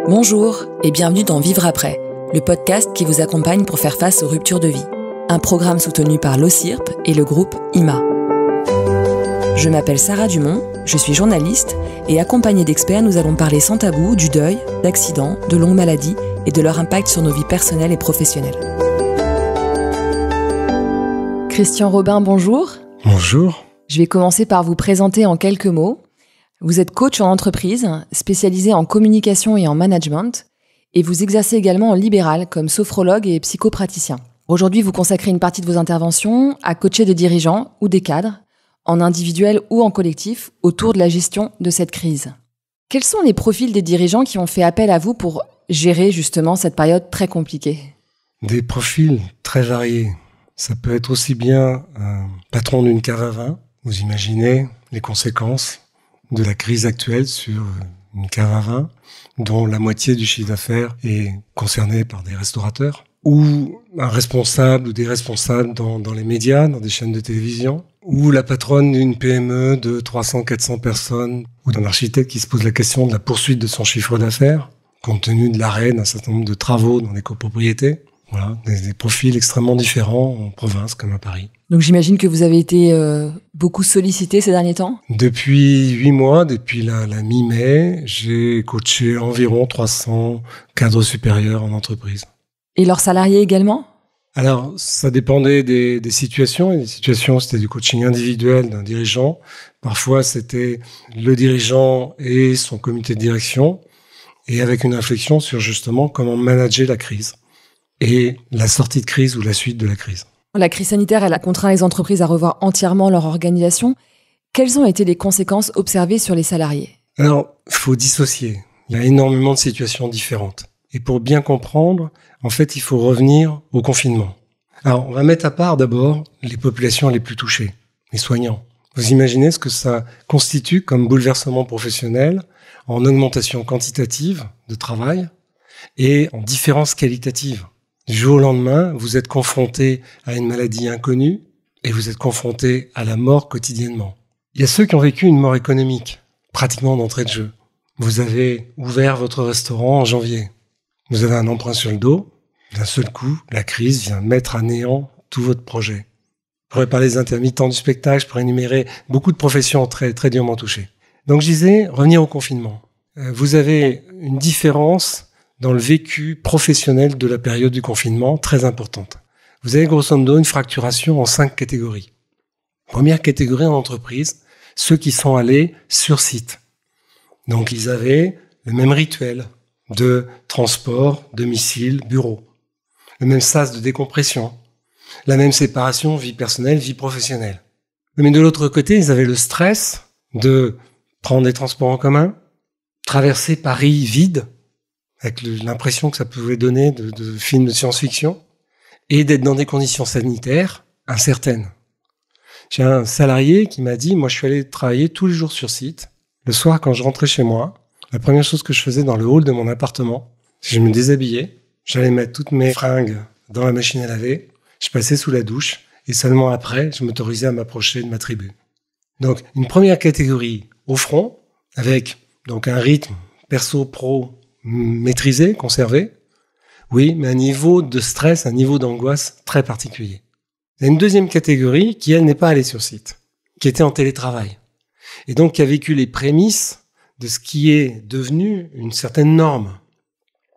Bonjour et bienvenue dans Vivre après, le podcast qui vous accompagne pour faire face aux ruptures de vie. Un programme soutenu par l'OCIRP et le groupe IMA. Je m'appelle Sarah Dumont, je suis journaliste et accompagnée d'experts, nous allons parler sans tabou du deuil, d'accidents, de longues maladies et de leur impact sur nos vies personnelles et professionnelles. Christian Robin, bonjour. Bonjour. Je vais commencer par vous présenter en quelques mots. Vous êtes coach en entreprise, spécialisé en communication et en management, et vous exercez également en libéral comme sophrologue et psychopraticien. Aujourd'hui, vous consacrez une partie de vos interventions à coacher des dirigeants ou des cadres, en individuel ou en collectif, autour de la gestion de cette crise. Quels sont les profils des dirigeants qui ont fait appel à vous pour gérer justement cette période très compliquée ? Des profils très variés. Ça peut être aussi bien un patron d'une cave à vin. Vous imaginez les conséquences de la crise actuelle sur une cave à vin, dont la moitié du chiffre d'affaires est concerné par des restaurateurs, ou un responsable ou des responsables dans les médias, dans des chaînes de télévision, ou la patronne d'une PME de 300-400 personnes, ou d'un architecte qui se pose la question de la poursuite de son chiffre d'affaires, compte tenu de l'arrêt d'un certain nombre de travaux dans les copropriétés. Voilà, des profils extrêmement différents en province comme à Paris. Donc j'imagine que vous avez été beaucoup sollicité ces derniers temps ? Depuis 8 mois, depuis la mi-mai, j'ai coaché environ 300 cadres supérieurs en entreprise. Et leurs salariés également ? Alors, ça dépendait des situations. Et des situations, c'était du coaching individuel d'un dirigeant. Parfois, c'était le dirigeant et son comité de direction, et avec une réflexion sur justement comment manager la crise et la sortie de crise ou la suite de la crise. La crise sanitaire, elle a contraint les entreprises à revoir entièrement leur organisation. Quelles ont été les conséquences observées sur les salariés ? Alors, il faut dissocier. Il y a énormément de situations différentes. Et pour bien comprendre, en fait, il faut revenir au confinement. Alors, on va mettre à part d'abord les populations les plus touchées, les soignants. Vous imaginez ce que ça constitue comme bouleversement professionnel en augmentation quantitative de travail et en différence qualitative. Du jour au lendemain, vous êtes confronté à une maladie inconnue et vous êtes confronté à la mort quotidiennement. Il y a ceux qui ont vécu une mort économique, pratiquement d'entrée de jeu. Vous avez ouvert votre restaurant en janvier. Vous avez un emprunt sur le dos. D'un seul coup, la crise vient mettre à néant tout votre projet. Je pourrais parler des intermittents du spectacle, je pourrais énumérer beaucoup de professions très, très durement touchées. Donc je disais, revenir au confinement. Vous avez une différence dans le vécu professionnel de la période du confinement, très importante. Vous avez grosso modo une fracturation en 5 catégories. Première catégorie en entreprise, ceux qui sont allés sur site. Donc ils avaient le même rituel de transport, domicile, bureau. Le même sas de décompression. La même séparation vie personnelle, vie professionnelle. Mais de l'autre côté, ils avaient le stress de prendre des transports en commun, traverser Paris vide, avec l'impression que ça pouvait donner de films de science-fiction, et d'être dans des conditions sanitaires incertaines. J'ai un salarié qui m'a dit, moi je suis allé travailler tous les jours sur site. Le soir, quand je rentrais chez moi, la première chose que je faisais dans le hall de mon appartement, c'est que je me déshabillais, j'allais mettre toutes mes fringues dans la machine à laver, je passais sous la douche, et seulement après, je m'autorisais à m'approcher de ma tribu. Donc, une première catégorie au front, avec donc un rythme perso-pro maîtrisé, conservé, oui, mais un niveau de stress, un niveau d'angoisse très particulier. Il y a une deuxième catégorie qui, elle, n'est pas allée sur site, qui était en télétravail, et donc qui a vécu les prémices de ce qui est devenu une certaine norme.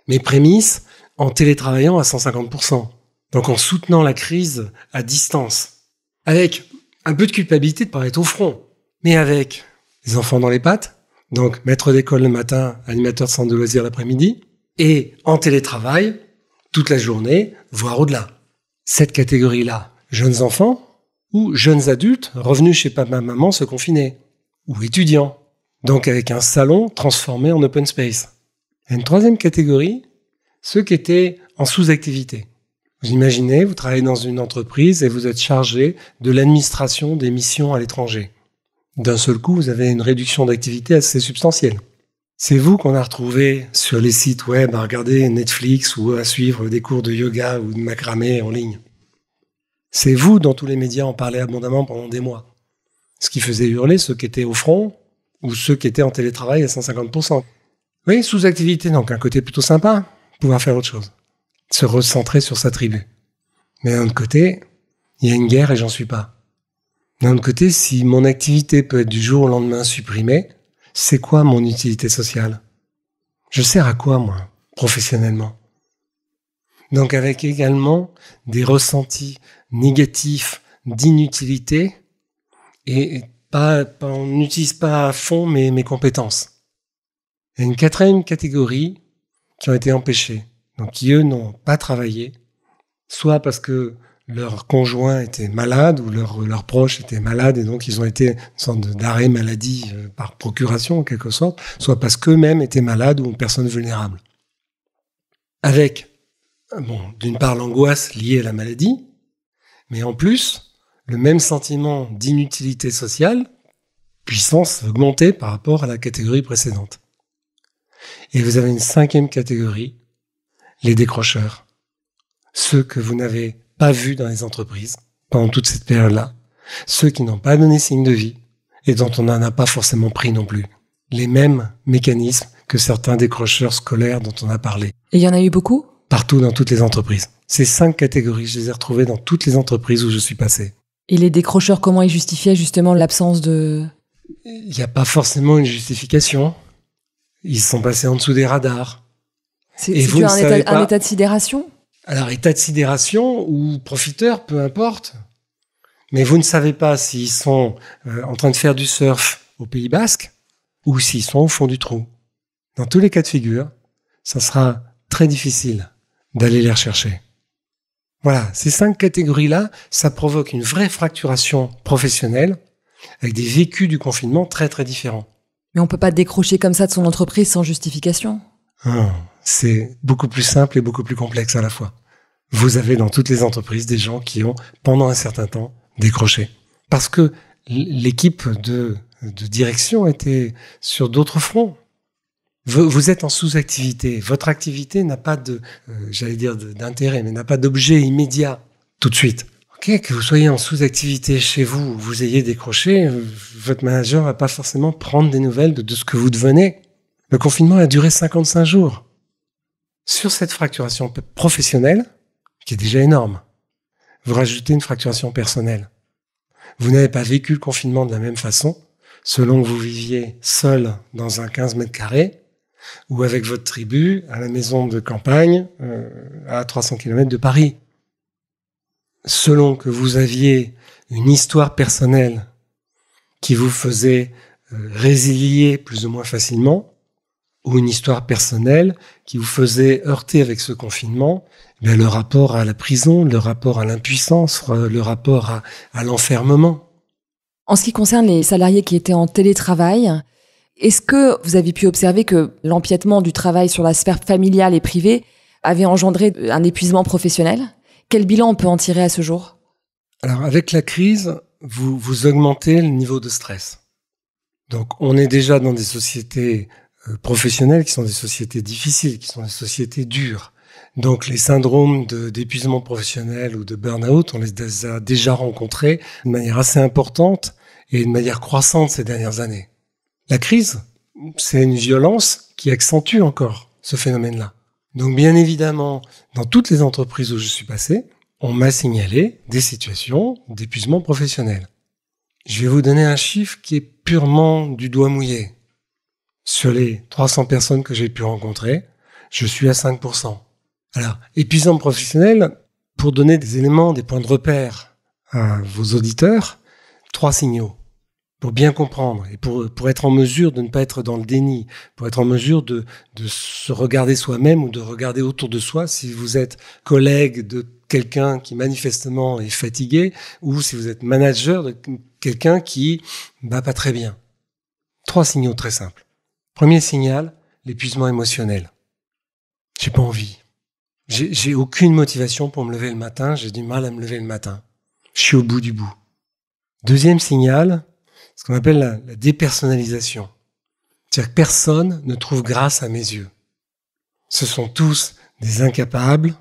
Mes prémices en télétravaillant à 150%, donc en soutenant la crise à distance, avec un peu de culpabilité de ne pas être au front, mais avec les enfants dans les pattes, donc maître d'école le matin, animateur de centre de loisirs l'après-midi, et en télétravail toute la journée, voire au-delà. Cette catégorie-là, jeunes enfants ou jeunes adultes revenus chez papa-maman se confiner, ou étudiants, donc avec un salon transformé en open space. Et une troisième catégorie, ceux qui étaient en sous-activité. Vous imaginez, vous travaillez dans une entreprise et vous êtes chargé de l'administration des missions à l'étranger. D'un seul coup, vous avez une réduction d'activité assez substantielle. C'est vous qu'on a retrouvé sur les sites web à regarder Netflix ou à suivre des cours de yoga ou de macramé en ligne. C'est vous dont tous les médias en parlaient abondamment pendant des mois. Ce qui faisait hurler ceux qui étaient au front ou ceux qui étaient en télétravail à 150%. Oui, sous-activité, donc un côté plutôt sympa, pouvoir faire autre chose. Se recentrer sur sa tribu. Mais d'un autre côté, il y a une guerre et j'en suis pas. D'un autre côté, si mon activité peut être du jour au lendemain supprimée, c'est quoi mon utilité sociale? Je sers à quoi, moi, professionnellement? Donc avec également des ressentis négatifs d'inutilité et on n'utilise pas à fond mes compétences. Il y a une quatrième catégorie qui ont été empêchés, donc qui eux n'ont pas travaillé, soit parce que leur conjoint était malade ou leur proche était malade et donc ils ont été une sorte d'arrêt maladie par procuration en quelque sorte, soit parce qu'eux-mêmes étaient malades ou une personne vulnérable. Avec, d'une part l'angoisse liée à la maladie, mais en plus, le même sentiment d'inutilité sociale, puissance augmentée par rapport à la catégorie précédente. Et vous avez une cinquième catégorie, les décrocheurs. Ceux que vous n'avez pas vus dans les entreprises pendant toute cette période-là. Ceux qui n'ont pas donné signe de vie et dont on n'en a pas forcément pris non plus. Les mêmes mécanismes que certains décrocheurs scolaires dont on a parlé. Et il y en a eu beaucoup ? Partout dans toutes les entreprises. Ces 5 catégories, je les ai retrouvées dans toutes les entreprises où je suis passé. Et les décrocheurs, comment ils justifiaient justement l'absence de... Il n'y a pas forcément une justification. Ils sont passés en dessous des radars. C'est dû à un état de sidération ? Alors, état de sidération ou profiteur, peu importe. Mais vous ne savez pas s'ils sont en train de faire du surf au Pays Basque ou s'ils sont au fond du trou. Dans tous les cas de figure, ça sera très difficile d'aller les rechercher. Voilà, ces 5 catégories-là, ça provoque une vraie fracturation professionnelle avec des vécus du confinement très très différents. Mais on peut pas décrocher comme ça de son entreprise sans justification. C'est beaucoup plus simple et beaucoup plus complexe à la fois. Vous avez dans toutes les entreprises des gens qui ont, pendant un certain temps, décroché. Parce que l'équipe de direction était sur d'autres fronts. Vous êtes en sous-activité. Votre activité n'a pas d'intérêt, mais n'a pas d'objet immédiat tout de suite. Ok, que vous soyez en sous-activité chez vous, vous ayez décroché, votre manager va pas forcément prendre des nouvelles de ce que vous devenez. Le confinement a duré 55 jours. Sur cette fracturation professionnelle, qui est déjà énorme, vous rajoutez une fracturation personnelle. Vous n'avez pas vécu le confinement de la même façon, selon que vous viviez seul dans un 15 mètres carrés, ou avec votre tribu à la maison de campagne à 300 km de Paris. Selon que vous aviez une histoire personnelle qui vous faisait résilier plus ou moins facilement, ou une histoire personnelle qui vous faisait heurter avec ce confinement, le rapport à la prison, le rapport à l'impuissance, le rapport à l'enfermement. En ce qui concerne les salariés qui étaient en télétravail, est-ce que vous avez pu observer que l'empiètement du travail sur la sphère familiale et privée avait engendré un épuisement professionnel ? Quel bilan on peut en tirer à ce jour ? Alors, avec la crise, vous augmentez le niveau de stress. Donc, on est déjà dans des sociétés professionnelles qui sont des sociétés difficiles, qui sont des sociétés dures. Donc, les syndromes d'épuisement professionnel ou de burn-out, on les a déjà rencontrés de manière assez importante et de manière croissante ces dernières années. La crise, c'est une violence qui accentue encore ce phénomène-là. Donc, bien évidemment, dans toutes les entreprises où je suis passé, on m'a signalé des situations d'épuisement professionnel. Je vais vous donner un chiffre qui est purement du doigt mouillé. Sur les 300 personnes que j'ai pu rencontrer, je suis à 5%. Alors, épuisement professionnel, pour donner des éléments, des points de repère à vos auditeurs, 3 signaux. Pour bien comprendre et pour être en mesure de ne pas être dans le déni, pour être en mesure de se regarder soi-même ou de regarder autour de soi si vous êtes collègue de quelqu'un qui manifestement est fatigué ou si vous êtes manager de quelqu'un qui va pas très bien. 3 signaux très simples. Premier signal, l'épuisement émotionnel. J'ai pas envie. J'ai aucune motivation pour me lever le matin, j'ai du mal à me lever le matin. Je suis au bout du bout. Deuxième signal, ce qu'on appelle la dépersonnalisation. C'est-à-dire que personne ne trouve grâce à mes yeux. Ce sont tous des incapables,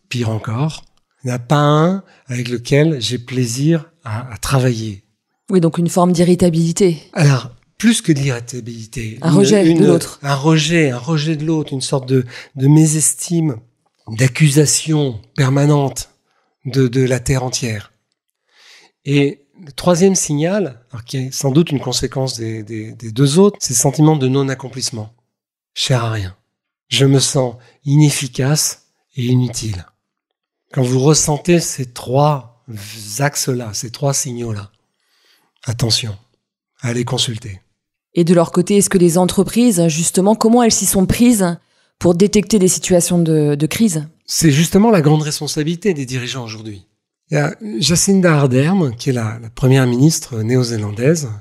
pire encore. Il n'y en a pas un avec lequel j'ai plaisir à travailler. Oui, donc une forme d'irritabilité. Alors, plus que de l'irritabilité. Un rejet de l'autre. Un rejet de l'autre, une sorte de mésestime, d'accusation permanente de la terre entière. Et le troisième signal, alors qui est sans doute une conséquence des deux autres, c'est le sentiment de non-accomplissement. Je sers à rien. Je me sens inefficace et inutile. Quand vous ressentez ces trois axes-là, ces trois signaux-là, attention, allez consulter. Et de leur côté, est-ce que les entreprises, justement, comment elles s'y sont prises pour détecter des situations de crise? C'est justement la grande responsabilité des dirigeants aujourd'hui. Il y a Jacinda Ardern, qui est la première ministre néo-zélandaise,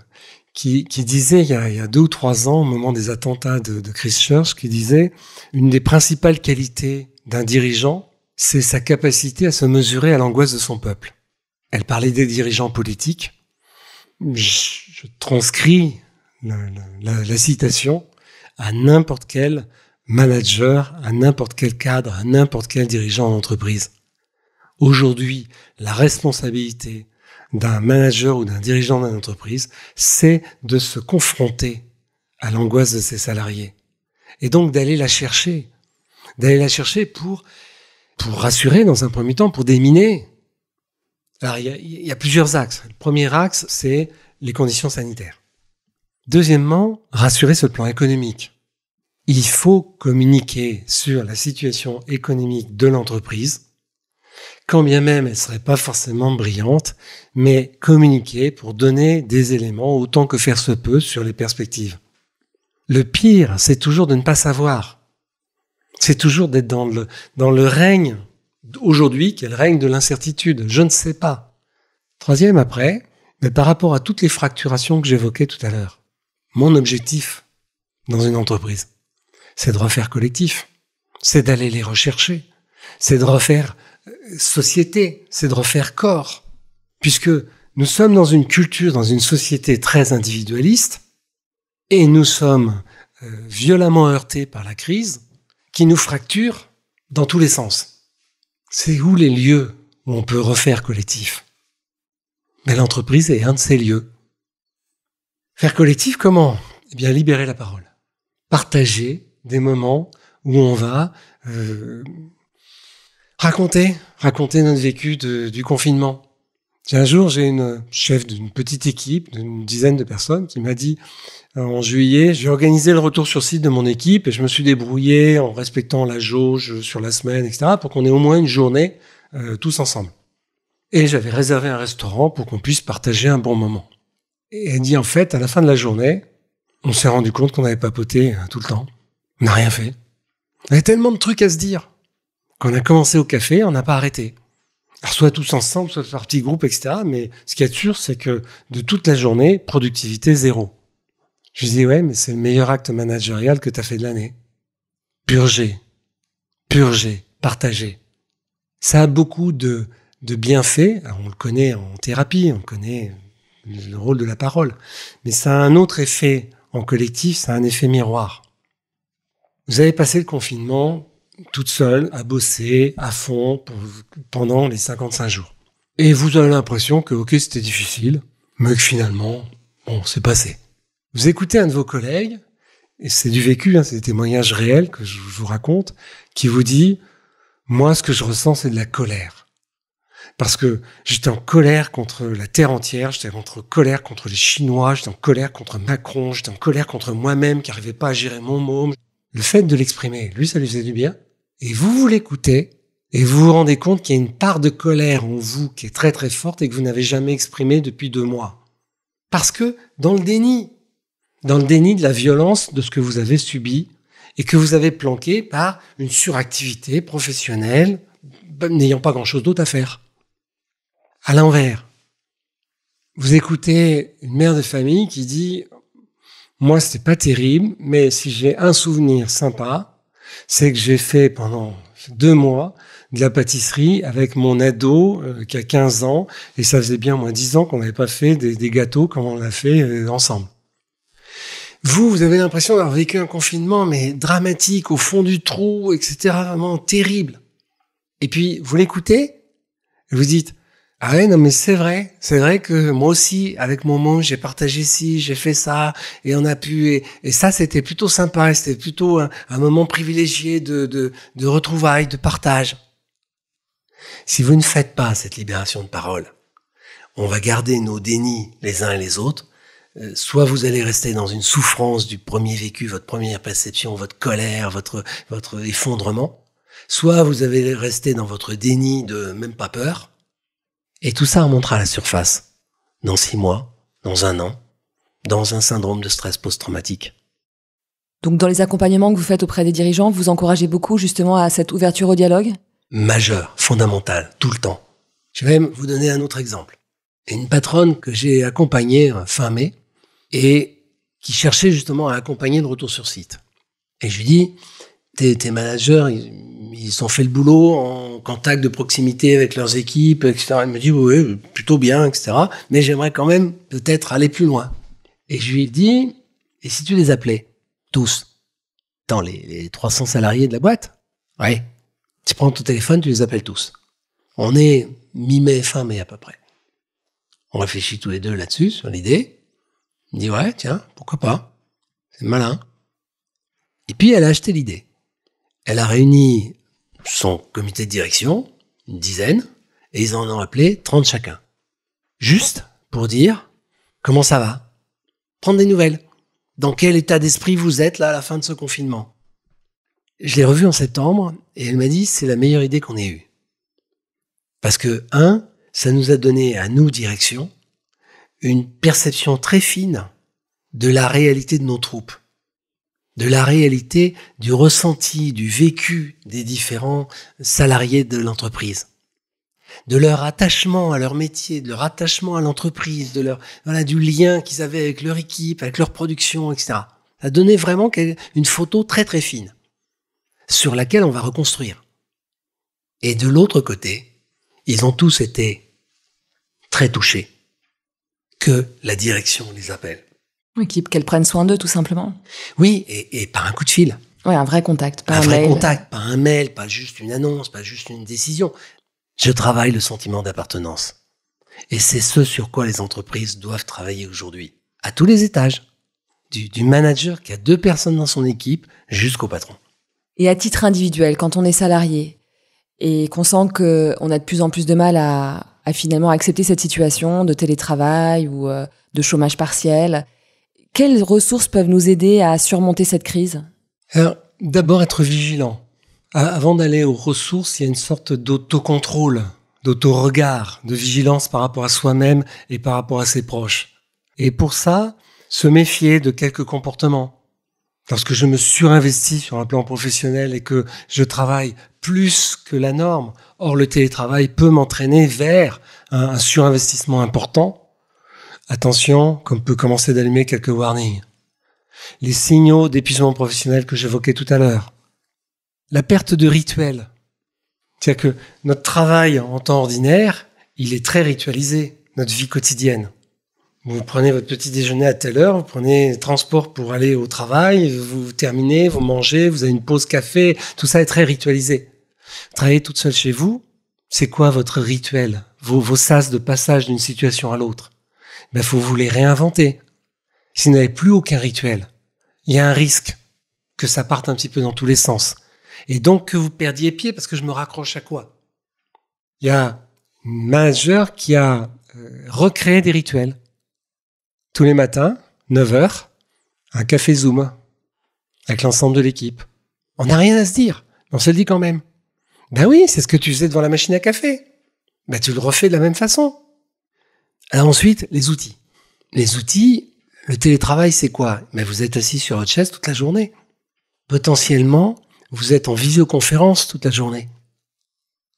qui disait il y a 2 ou 3 ans, au moment des attentats de Christchurch, qui disait « Une des principales qualités d'un dirigeant, c'est sa capacité à se mesurer à l'angoisse de son peuple. » Elle parlait des dirigeants politiques. Je transcris la citation à n'importe quel manager, à n'importe quel cadre, à n'importe quel dirigeant d'entreprise. Aujourd'hui, la responsabilité d'un manager ou d'un dirigeant d'une entreprise, c'est de se confronter à l'angoisse de ses salariés. Et donc d'aller la chercher. D'aller la chercher pour rassurer dans un premier temps, pour déminer. Alors il y a plusieurs axes. Le premier axe, c'est les conditions sanitaires. Deuxièmement, rassurer sur le plan économique. Il faut communiquer sur la situation économique de l'entreprise, quand bien même elle ne serait pas forcément brillante, mais communiquer pour donner des éléments autant que faire se peut sur les perspectives. Le pire, c'est toujours de ne pas savoir. C'est toujours d'être dans le règne, aujourd'hui, qui est le règne de l'incertitude. Je ne sais pas. Troisième, après, mais par rapport à toutes les fracturations que j'évoquais tout à l'heure, mon objectif dans une entreprise, c'est de refaire collectif, c'est d'aller les rechercher, c'est de refaire société, c'est de refaire corps. Puisque nous sommes dans une culture, dans une société très individualiste, et nous sommes violemment heurtés par la crise qui nous fracture dans tous les sens. C'est où les lieux où on peut refaire collectif? Mais l'entreprise est un de ces lieux. Faire collectif, comment? Eh bien, libérer la parole. Partager des moments où on va raconter notre vécu du confinement. Un jour, j'ai une chef d'une petite équipe, d'une dizaine de personnes, qui m'a dit, en juillet, j'ai organisé le retour sur site de mon équipe et je me suis débrouillé en respectant la jauge sur la semaine, etc., pour qu'on ait au moins une journée tous ensemble. Et j'avais réservé un restaurant pour qu'on puisse partager un bon moment. Et elle dit, en fait, à la fin de la journée, on s'est rendu compte qu'on avait papoté tout le temps. On n'a rien fait. On avait tellement de trucs à se dire. Quand on a commencé au café, on n'a pas arrêté. Alors, soit tous ensemble, soit par petits groupes, etc. Mais ce qui est sûr, c'est que de toute la journée, productivité zéro. Je dis, ouais, mais c'est le meilleur acte managérial que tu as fait de l'année. Purger, partager. Ça a beaucoup de bienfaits. Alors, on le connaît en thérapie, on connaît le rôle de la parole. Mais ça a un autre effet en collectif, ça a un effet miroir. Vous avez passé le confinement toute seule, à bosser à fond pendant les 55 jours. Et vous avez l'impression que, ok, c'était difficile, mais que finalement, bon, c'est passé. Vous écoutez un de vos collègues, et c'est du vécu, c'est des témoignages réels que je vous raconte, qui vous dit, moi, ce que je ressens, c'est de la colère. Parce que j'étais en colère contre la terre entière, j'étais en colère contre les Chinois, j'étais en colère contre Macron, j'étais en colère contre moi-même qui n'arrivais pas à gérer mon môme. Le fait de l'exprimer, lui, ça lui faisait du bien. Et vous l'écoutez, et vous vous rendez compte qu'il y a une part de colère en vous qui est très très forte et que vous n'avez jamais exprimée depuis 2 mois. Parce que dans le déni de la violence de ce que vous avez subi et que vous avez planqué par une suractivité professionnelle n'ayant pas grand-chose d'autre à faire. À l'envers, vous écoutez une mère de famille qui dit « Moi, c'était pas terrible, mais si j'ai un souvenir sympa, c'est que j'ai fait pendant 2 mois de la pâtisserie avec mon ado qui a 15 ans, et ça faisait bien au moins 10 ans qu'on n'avait pas fait des gâteaux comme on l'a fait ensemble. » Vous avez l'impression d'avoir vécu un confinement, mais dramatique, au fond du trou, etc., vraiment terrible. Et puis, vous l'écoutez, et vous dites, Ah ouais, non, mais c'est vrai. C'est vrai que moi aussi, avec mon monde, j'ai partagé ci, j'ai fait ça, et on a pu, et ça, c'était plutôt sympa, c'était plutôt un moment privilégié de retrouvailles, de partage. Si vous ne faites pas cette libération de parole, on va garder nos dénis les uns et les autres. Soit vous allez rester dans une souffrance du premier vécu, votre première perception, votre colère, votre effondrement. Soit vous allez rester dans votre déni de même pas peur. Et tout ça remontera à la surface dans 6 mois, dans 1 an, dans un syndrome de stress post-traumatique. Donc dans les accompagnements que vous faites auprès des dirigeants, vous encouragez beaucoup justement à cette ouverture au dialogue ? Majeur, fondamental, tout le temps. Je vais même vous donner un autre exemple. Une patronne que j'ai accompagnée fin mai et qui cherchait justement à accompagner le retour sur site. Et je lui dis, tes managers, ils ont fait le boulot en contact de proximité avec leurs équipes, etc. Elle me dit, oui, plutôt bien, etc. Mais j'aimerais quand même peut-être aller plus loin. Et je lui dis, et si tu les appelais tous, dans les 300 salariés de la boîte? Oui. Tu prends ton téléphone, tu les appelles tous. On est mi-mai, fin mai à peu près. On réfléchit tous les deux là-dessus, sur l'idée. Il me dit, ouais, tiens, pourquoi pas? C'est malin. Et puis, elle a acheté l'idée. Elle a réuni son comité de direction, une dizaine, et ils en ont appelé 30 chacun. Juste pour dire comment ça va. Prendre des nouvelles. Dans quel état d'esprit vous êtes là à la fin de ce confinement? Je l'ai revue en septembre et elle m'a dit c'est la meilleure idée qu'on ait eue. Parce que, ça nous a donné à nous, direction, une perception très fine de la réalité de nos troupes, de la réalité du ressenti, du vécu des différents salariés de l'entreprise, de leur attachement à leur métier, de leur attachement à l'entreprise, du lien qu'ils avaient avec leur équipe, avec leur production, etc. Ça a donné vraiment une photo très très fine sur laquelle on va reconstruire. Et de l'autre côté, ils ont tous été très touchés que la direction les appelle. Oui, qu'elle prenne soin d'eux, tout simplement. Oui, et par un coup de fil. Oui, un vrai contact, pas un vrai mail. Contact, pas un mail, pas juste une annonce, pas juste une décision. Je travaille le sentiment d'appartenance. Et c'est ce sur quoi les entreprises doivent travailler aujourd'hui, à tous les étages, du manager qui a 2 personnes dans son équipe jusqu'au patron. Et à titre individuel, quand on est salarié et qu'on sent qu'on a de plus en plus de mal à finalement accepter cette situation de télétravail ou de chômage partiel, quelles ressources peuvent nous aider à surmonter cette crise? Alors, d'abord être vigilant. Avant d'aller aux ressources, il y a une sorte d'autocontrôle, d'autoregard, de vigilance par rapport à soi-même et par rapport à ses proches. Et pour ça, se méfier de quelques comportements. Lorsque je me surinvestis sur un plan professionnel et que je travaille plus que la norme, or le télétravail peut m'entraîner vers un surinvestissement important, attention, comme peut commencer d'allumer quelques warnings. Les signaux d'épuisement professionnel que j'évoquais tout à l'heure. La perte de rituel. C'est-à-dire que notre travail en temps ordinaire, il est très ritualisé, notre vie quotidienne. Vous prenez votre petit déjeuner à telle heure, vous prenez le transport pour aller au travail, vous terminez, vous mangez, vous avez une pause café, tout ça est très ritualisé. Travailler toute seule chez vous, c'est quoi votre rituel? Vos sas de passage d'une situation à l'autre? Ben, faut vous les réinventer. Si vous n'avez plus aucun rituel, il y a un risque que ça parte un petit peu dans tous les sens. Et donc que vous perdiez pied, parce que je me raccroche à quoi? Il y a un manager qui a recréé des rituels. Tous les matins, 9h, un café Zoom avec l'ensemble de l'équipe. On n'a rien à se dire, on se le dit quand même. Ben oui, c'est ce que tu faisais devant la machine à café. Ben tu le refais de la même façon. Alors ensuite, les outils. Les outils, le télétravail, c'est quoi? Ben vous êtes assis sur votre chaise toute la journée. Potentiellement, vous êtes en visioconférence toute la journée.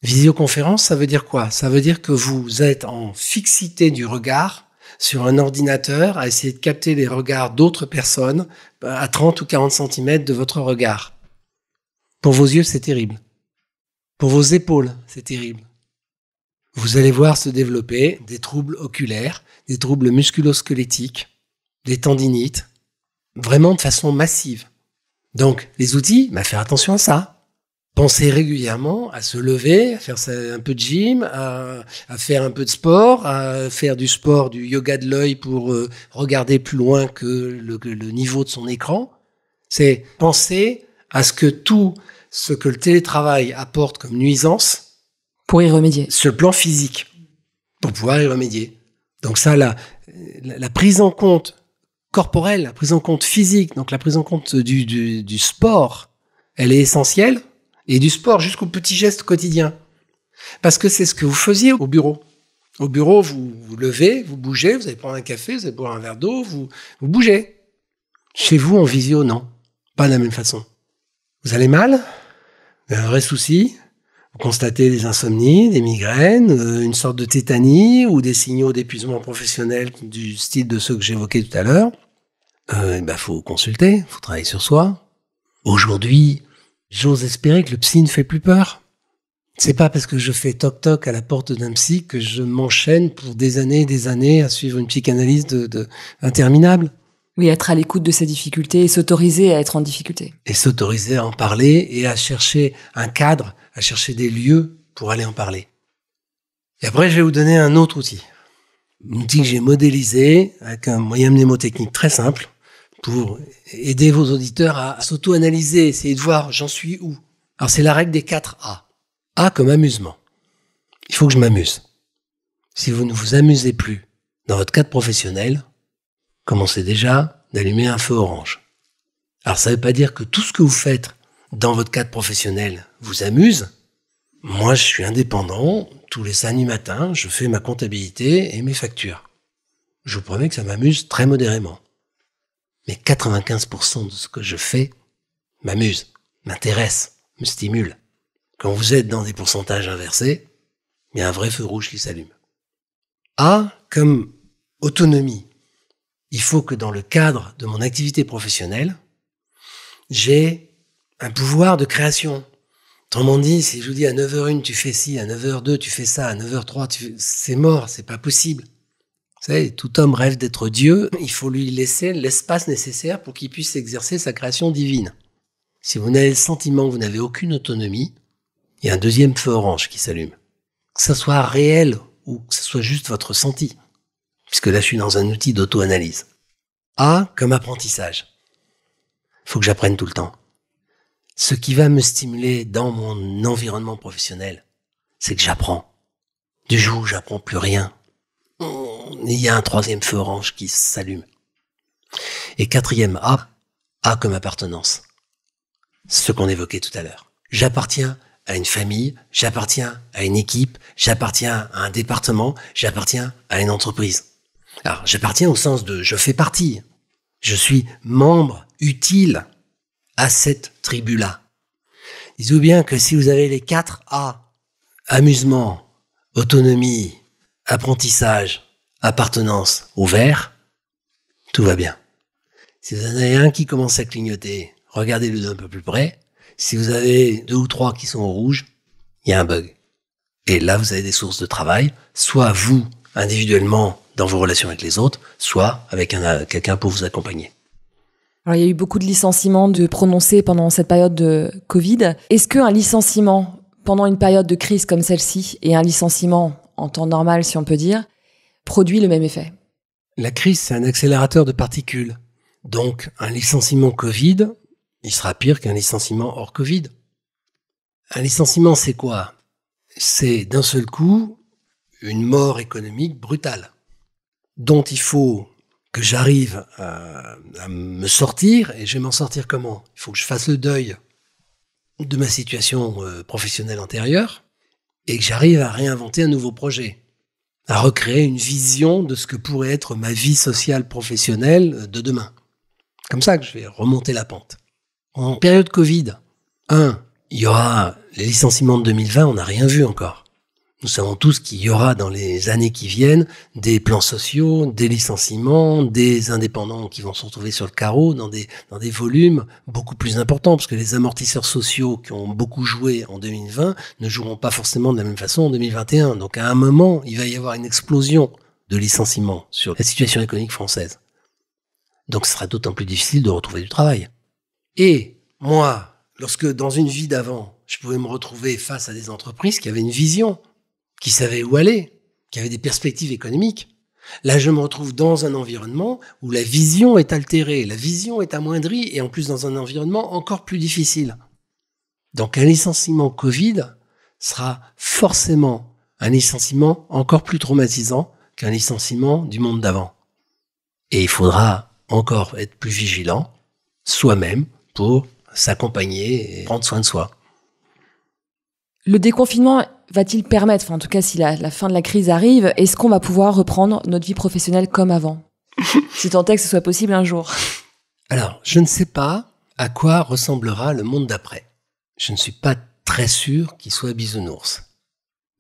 Visioconférence, ça veut dire quoi? Ça veut dire que vous êtes en fixité du regard sur un ordinateur à essayer de capter les regards d'autres personnes à 30 ou 40 cm de votre regard. Pour vos yeux, c'est terrible. Pour vos épaules, c'est terrible. Vous allez voir se développer des troubles oculaires, des troubles musculo-squelettiques, des tendinites, vraiment de façon massive. Donc, les outils, faire attention à ça. Penser régulièrement à se lever, à faire un peu de gym, à faire un peu de sport, à faire du sport, du yoga de l'œil pour regarder plus loin que le niveau de son écran. C'est penser à ce que tout ce que le télétravail apporte comme nuisance pour y remédier. Sur le plan physique, pour pouvoir y remédier. Donc ça, la prise en compte corporelle, la prise en compte physique, donc la prise en compte du sport, elle est essentielle. Et du sport jusqu'aux petits gestes quotidiens. Parce que c'est ce que vous faisiez au bureau. Au bureau, vous vous levez, vous bougez, vous allez prendre un café, vous allez boire un verre d'eau, vous bougez. Chez vous, en visio, non. Pas de la même façon. Vous allez mal, vous avez un vrai souci, vous constatez des insomnies, des migraines, une sorte de tétanie ou des signaux d'épuisement professionnel du style de ceux que j'évoquais tout à l'heure. Faut consulter, faut travailler sur soi. Aujourd'hui, j'ose espérer que le psy ne fait plus peur. C'est pas parce que je fais toc-toc à la porte d'un psy que je m'enchaîne pour des années et des années à suivre une psychanalyse interminable. Oui, être à l'écoute de ses difficultés et s'autoriser à être en difficulté. Et s'autoriser à en parler et à chercher un cadre, à chercher des lieux pour aller en parler. Et après, je vais vous donner un autre outil. Un outil que j'ai modélisé avec un moyen mnémotechnique très simple, pour aider vos auditeurs à s'auto-analyser, essayer de voir j'en suis où. Alors c'est la règle des 4 A. A comme amusement. Il faut que je m'amuse. Si vous ne vous amusez plus dans votre cadre professionnel, commencez déjà d'allumer un feu orange. Alors ça ne veut pas dire que tout ce que vous faites dans votre cadre professionnel vous amuse. Moi je suis indépendant, tous les samedis matins, je fais ma comptabilité et mes factures. Je vous promets que ça m'amuse très modérément. Mais 95% de ce que je fais m'amuse, m'intéresse, me stimule. Quand vous êtes dans des pourcentages inversés, il y a un vrai feu rouge qui s'allume. A comme autonomie. Il faut que dans le cadre de mon activité professionnelle, j'ai un pouvoir de création. Autrement dit, si je vous dis à 9h01 tu fais ci, à 9h02 tu fais ça, à 9h03 c'est mort, c'est pas possible. Vous savez, tout homme rêve d'être Dieu, il faut lui laisser l'espace nécessaire pour qu'il puisse exercer sa création divine. Si vous avez le sentiment que vous n'avez aucune autonomie, il y a un deuxième feu orange qui s'allume. Que ça soit réel ou que ce soit juste votre ressenti, puisque là je suis dans un outil d'auto-analyse. A comme apprentissage. Il faut que j'apprenne tout le temps. Ce qui va me stimuler dans mon environnement professionnel, c'est que j'apprends. Du jour où j'apprends plus rien, il y a un troisième feu orange qui s'allume. Et quatrième A comme appartenance. Ce qu'on évoquait tout à l'heure. J'appartiens à une famille, j'appartiens à une équipe, j'appartiens à un département, j'appartiens à une entreprise. Alors, j'appartiens au sens de je fais partie. Je suis membre utile à cette tribu-là. Dites-vous bien que si vous avez les 4 A, amusement, autonomie, apprentissage, appartenance au vert, tout va bien. Si vous en avez un qui commence à clignoter, regardez-le d'un peu plus près. Si vous avez 2 ou 3 qui sont au rouge, il y a un bug. Et là, vous avez des sources de travail, soit vous, individuellement, dans vos relations avec les autres, soit avec quelqu'un pour vous accompagner. Alors, il y a eu beaucoup de licenciements de prononcés pendant cette période de Covid. Est-ce qu'un licenciement pendant une période de crise comme celle-ci et un licenciement en temps normal, si on peut dire, produit le même effet? La crise, c'est un accélérateur de particules. Donc, un licenciement Covid, il sera pire qu'un licenciement hors Covid. Un licenciement, c'est quoi? C'est d'un seul coup une mort économique brutale, dont il faut que j'arrive à me sortir, et je vais m'en sortir comment? Il faut que je fasse le deuil de ma situation professionnelle antérieure, et que j'arrive à réinventer un nouveau projet, à recréer une vision de ce que pourrait être ma vie sociale professionnelle de demain. Comme ça que je vais remonter la pente. En période Covid, il y aura les licenciements de 2020, on n'a rien vu encore. Nous savons tous qu'il y aura dans les années qui viennent des plans sociaux, des licenciements, des indépendants qui vont se retrouver sur le carreau dans des volumes beaucoup plus importants, parce que les amortisseurs sociaux qui ont beaucoup joué en 2020 ne joueront pas forcément de la même façon en 2021. Donc à un moment, il va y avoir une explosion de licenciements sur la situation économique française. Donc ce sera d'autant plus difficile de retrouver du travail. Et moi, lorsque dans une vie d'avant, je pouvais me retrouver face à des entreprises qui avaient une vision, qui savaient où aller, qui avaient des perspectives économiques. Là, je me retrouve dans un environnement où la vision est altérée, la vision est amoindrie, et en plus dans un environnement encore plus difficile. Donc un licenciement Covid sera forcément un licenciement encore plus traumatisant qu'un licenciement du monde d'avant. Et il faudra encore être plus vigilant, soi-même, pour s'accompagner et prendre soin de soi. Le déconfinement va-t-il permettre, en tout cas si la fin de la crise arrive, est-ce qu'on va pouvoir reprendre notre vie professionnelle comme avant? Si tant est que ce soit possible un jour. Alors, je ne sais pas à quoi ressemblera le monde d'après. Je ne suis pas très sûr qu'il soit bisounours.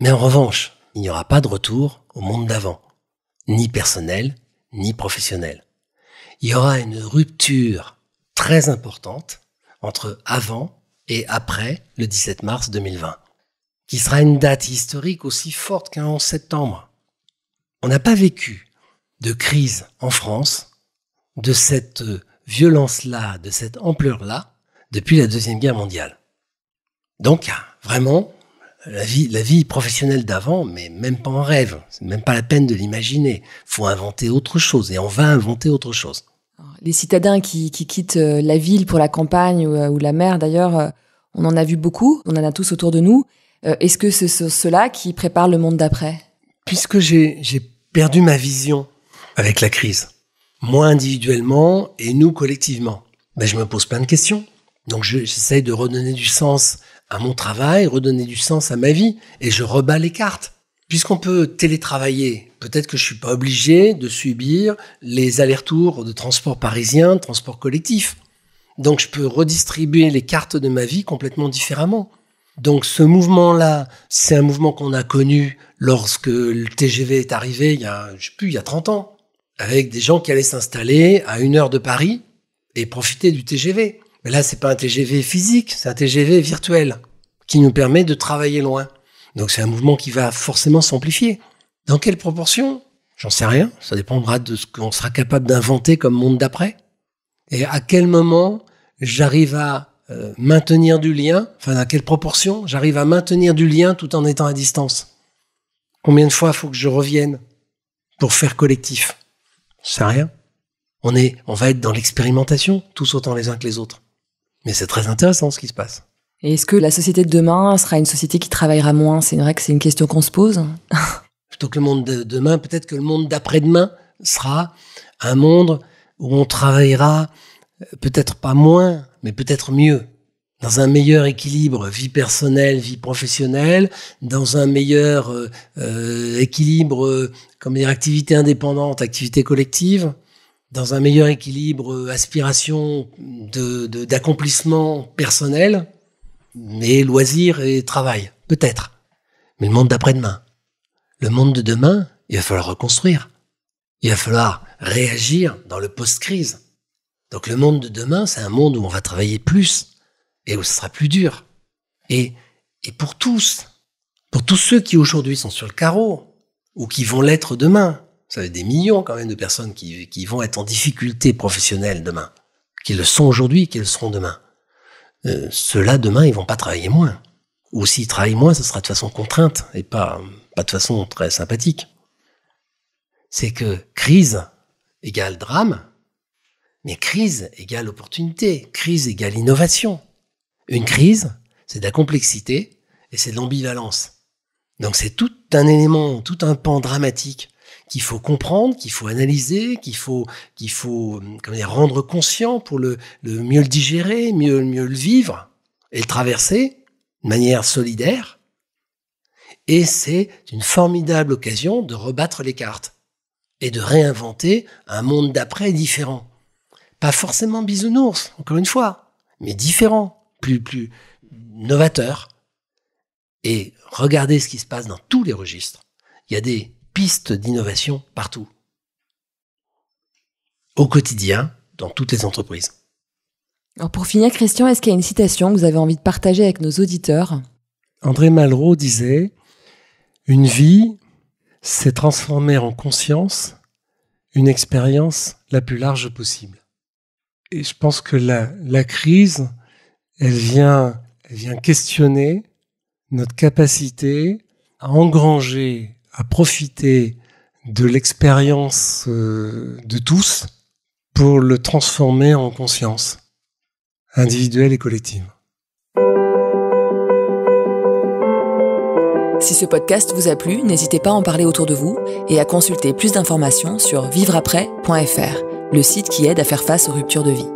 Mais en revanche, il n'y aura pas de retour au monde d'avant, ni personnel, ni professionnel. Il y aura une rupture très importante entre avant et après le 17 mars 2020, qui sera une date historique aussi forte qu'un 11 septembre. On n'a pas vécu de crise en France, de cette violence-là, de cette ampleur-là, depuis la Deuxième Guerre mondiale. Donc, vraiment, la vie professionnelle d'avant, mais même pas en rêve. C'est même pas la peine de l'imaginer. Faut inventer autre chose, et on va inventer autre chose. Les citadins qui quittent la ville pour la campagne ou la mer, d'ailleurs, on en a vu beaucoup, on en a tous autour de nous. Est-ce que c'est ceux-là qui préparent le monde d'après? Puisque j'ai perdu ma vision avec la crise, moi individuellement et nous collectivement, je me pose plein de questions. Donc j'essaye de redonner du sens à mon travail, redonner du sens à ma vie, et je rebats les cartes. Puisqu'on peut télétravailler, peut-être que je suis pas obligé de subir les allers-retours de transport parisien, de transport collectif. Donc je peux redistribuer les cartes de ma vie complètement différemment. Donc ce mouvement-là, c'est un mouvement qu'on a connu lorsque le TGV est arrivé il y a 30 ans, avec des gens qui allaient s'installer à 1 heure de Paris et profiter du TGV. Mais là, c'est pas un TGV physique, c'est un TGV virtuel qui nous permet de travailler loin. Donc c'est un mouvement qui va forcément s'amplifier. Dans quelle proportion? J'en sais rien. Ça dépendra de ce qu'on sera capable d'inventer comme monde d'après. Et à quel moment j'arrive à maintenir du lien, enfin à quelle proportion j'arrive à maintenir du lien tout en étant à distance. Combien de fois il faut que je revienne pour faire collectif? Je sais rien. On va être dans l'expérimentation, tous autant les uns que les autres. Mais c'est très intéressant ce qui se passe. Et est-ce que la société de demain sera une société qui travaillera moins? C'est vrai que c'est une question qu'on se pose. Plutôt que le monde de demain, peut-être que le monde d'après-demain sera un monde où on travaillera peut-être pas moins, mais peut-être mieux, dans un meilleur équilibre vie personnelle, vie professionnelle, dans un meilleur équilibre, activité indépendante, activité collective, dans un meilleur équilibre aspiration d'accomplissement personnel, mais loisirs et travail, peut-être. Mais le monde d'après-demain, le monde de demain, il va falloir reconstruire. Il va falloir réagir dans le post-crise. Donc le monde de demain, c'est un monde où on va travailler plus et où ce sera plus dur. Et pour tous ceux qui aujourd'hui sont sur le carreau ou qui vont l'être demain, ça va être des millions quand même de personnes qui vont être en difficulté professionnelle demain, qui le sont aujourd'hui, qui le seront demain. Ceux-là, demain, ils vont pas travailler moins. Ou s'ils travaillent moins, ce sera de façon contrainte et pas de façon très sympathique. C'est que crise égale drame, mais crise égale opportunité, crise égale innovation. Une crise, c'est de la complexité et c'est de l'ambivalence. Donc c'est tout un élément, tout un pan dramatique qu'il faut comprendre, qu'il faut analyser, qu'il faut rendre conscient pour le mieux le digérer, mieux le vivre et le traverser de manière solidaire. Et c'est une formidable occasion de rebattre les cartes et de réinventer un monde d'après différent. Pas forcément bisounours, encore une fois, mais différent, plus novateur. Et regardez ce qui se passe dans tous les registres. Il y a des pistes d'innovation partout. Au quotidien, dans toutes les entreprises. Alors pour finir, Christian, est-ce qu'il y a une citation que vous avez envie de partager avec nos auditeurs? André Malraux disait « Une vie, c'est transformer en conscience une expérience la plus large possible ». Et je pense que la crise elle vient questionner notre capacité à engranger, à profiter de l'expérience de tous pour le transformer en conscience individuelle et collective. Si ce podcast vous a plu, n'hésitez pas à en parler autour de vous et à consulter plus d'informations sur vivreaprès.fr, le site qui aide à faire face aux ruptures de vie.